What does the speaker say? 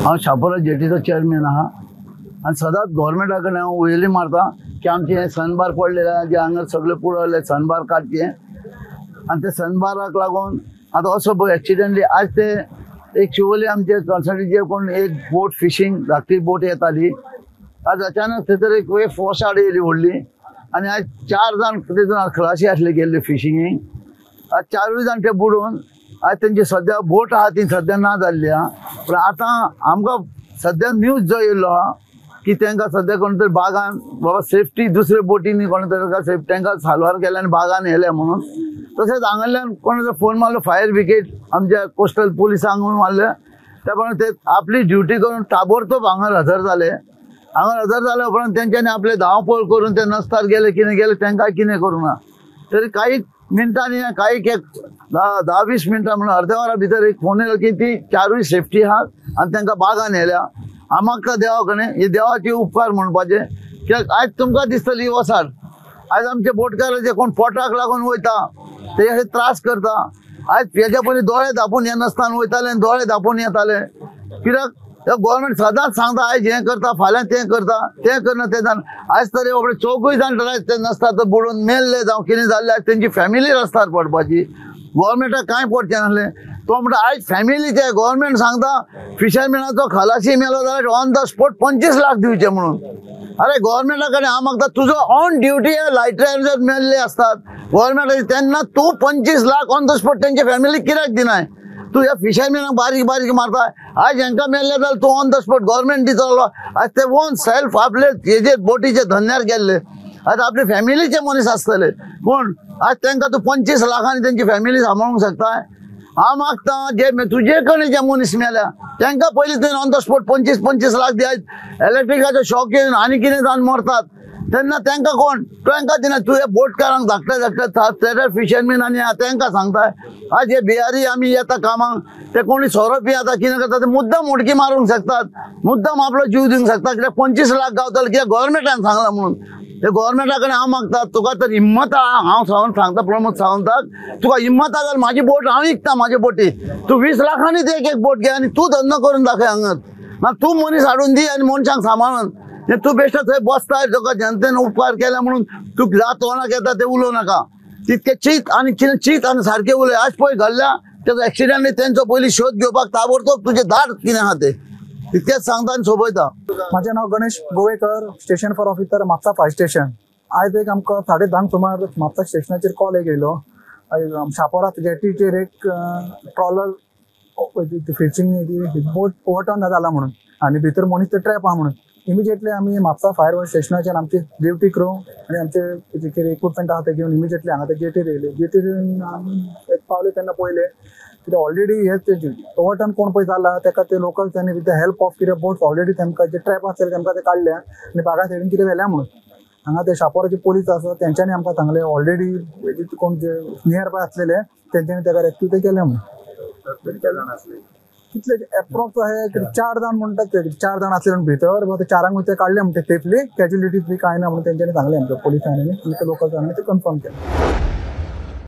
हांव शापोरा जेटीचो चेअरमॅन आहा आनी सदांच गव्हर्मेंटा कडेन हांव उयली मारता की आमचे सनबार पडलेले जे हांगा सगळे पुरवले सनबार काडचे आनी ते सनबाराक लागून आतां असो पळय एक्सिडेंटली आज ते एक शिवोली आमचे कॉन्सर्टीचे कोण एक बोट फिशींग धाकटी बोट येताली आज अचानक थंयसर एक वेव फोर्स येयली व्हडली आनी आज 4 जाण तितून खलाशी आसले गेल्ले फिशींगेक आज 4 जाण ते बुडून आज तेंची सद्या बोट आहा ती सद्या ना जाल्ली आहा पूण आतां आमकां सद्या न्यूज जो येयल्लो आहा की तांकां सद्या कोण तरी बागान बाबा सेफ्टी दुसरे बोटींनी कोण तरी तांकां साल्वार केल्या आनी बागान येयल्या म्हणून तशेंच हांगाल्यान कोण फोन मारलो फायर ब्रिगेड आमच्या कोस्टल पुलिसांक मारले त्या प्रमाणे ते आपली ड्युटी करून ताबडतोब हांगा हजर जाले हांगा हजर जाल्या उपरांत तेंच्यांनी आपले धांवपळ करून ते नस्तार गेले कितें गेले तांकां कितें करूना तरी काही मिनटांनी काही 10-20 मिनटां म्हणून अर्द्या वरा भितर एक फोन येयलो की ती 4 सेफ्टी आहात आनी तांकां बागान येयल्या हांव मागता देवा कडेन हे देवाचे उपकार म्हणपाचे कित्याक आयज तुमकां दिसतली वसार आज आमचे बोटकाराचे कोण पोटाक लागून वयता ते अशें त्रास करता आज हेज्या पयलीं दोळे धांपून येनासतना वयताले आनी दोळे धांपून येताले कित्याक गव्हर्मेंट सदांच सांगता आयज हें करता फाल्यां तें करता तें करना तें जावन आयज तरी बाबडे 4 जाण ते नासता तर बुडून मेल्ले जावं कितें जाल्लें आयज तेंची फॅमिली रस्त्यार पडपाची गव्हर्मेंटाक कांय पडचें नासलें तो म्हणटा आयज फॅमिलीचे गव्हर्मेंट सांगता फिशरमॅनाचो खलाशी मेलो जाल्यार ऑन द स्पॉट 25 लाख दिवचे म्हणून अरे गव्हर्मेंटा कडेन हांव मागता तुजो ऑन ड्युटी लायटर जर मेल्ले असतात गव्हर्मेंटाचे तेन्ना तूं 25 लाख ऑन द स्पॉट तेंचे फॅमिलीक कित्याक दिनाय तू ह्या फिशरमॅनाक बारीक बारीक मारता आज हांकां मेल्ले जाल्यार तूं ऑन द स्पॉट गव्हर्मेंट दितलो आज ते ओन सेल्फ आपले हेजे बोटीचे धंद्यार गेल्ले आज आपले फॅमिलीचे मनीस आसतले कोण आज तांकां तूं 25 लाखांनी तेंची फॅमिली सांबाळूंक शकता हांव मागता जे तुजे कडेन जे मनीस मेल्या तांकां पयलीं तुवें ऑन द स्पॉट 25 लाख दी आज इलेक्ट्रिकाचो शॉक येवन आनी कितें जावन मरतात तेन्ना तांकां कोण तांकां दिना तुवें बोटकारांक धाकटे फिशरमॅन आनी तांकां सांगता आज हे बिहारी आमी येता कामाक ते कोणी सोरोपी आता कितें करता ते मुद्दाम उडकी मारूंक शकतात मुद्दाम आपलो जीव दिवंक शकतात कित्याक 25 लाख गावतले कित्याक गव्हर्मेंटान सांगला म्हणून ते गव्हर्मेंटा कडेन हांव मागता तुका तर हिम्मत आहा हांव सांगता प्रमोद सावंताक तुका हिम्मत आहा जाल्यार म्हाजी बोट हांव विकता म्हाजी बोटी तूं 20 लाखांनी एक बोट घे आनी तूं धंदो करून दाखय हांगा मागीर तूं मनीस हाडून दी आनी मनशांक सांबाळून तूं बेश्टो थंय बसता तुका जनतेन उपकार केला म्हणून तूं जा तोंडाक येता ते उलोव नाका तितके चीत आनी सारके उलय आज पळय घडल्या तेजो एक्सिडेंट तेंचो पयलीं शोध घेवपाक ताबडतोब तुजे दार कितें आहा ते तितकेच सांगता आनी सोबयता माझे नाव Ganesh Govekar station for officer Mapusa fire station आज एक आमकां 10:30 सुमार म्हापसा स्टेशनाचेर कॉल येयलो शापोरा जेटीचेर एक ट्रॉलर फिशिंग बोट ओवरटर्न जाला म्हणून आनी भितर मनीस ते ट्रॅप आहा म्हणून इमिजिएटली आमी म्हापसा फायर स्टेशनाचेर आमची ड्युटी क्रू आनी आमचे जे इक्विपमेंट आहा ते घेवन इमिजिएटली हांगा ते जेटीर येयले जेटीर आमी पावले तेन्ना पळयले कितें ऑलरेडी हे ओवरटर्न कोण पळय जाला ताका ते लोकल त्यांनी विथ द हेल्प ऑफ कितें बोट्स ऑलरेडी तांकां जे ट्रॅप आसले तांकां ते काडल्या आनी बागा सायडीन कितें व्हेल्या म्हणून हांगा ते शापोराचे पुलीस आसा तेंच्यांनी आमकां सांगले ऑलरेडी कोण जे नियर बाय आसलेले तेंच्यांनी ताका रेस्क्यू ते केले म्हणून कितले एप्रॉक्स आहे 4 जाण म्हणटात ते 4 जाण आसले भितर ते 4 ते काडले म्हणटा सेफली कॅज्युलिटीज बी कांय ना म्हणून तेंच्यांनी सांगले आमच्या पुलिसांनी आनी ते लोकल ते कन्फर्म केलें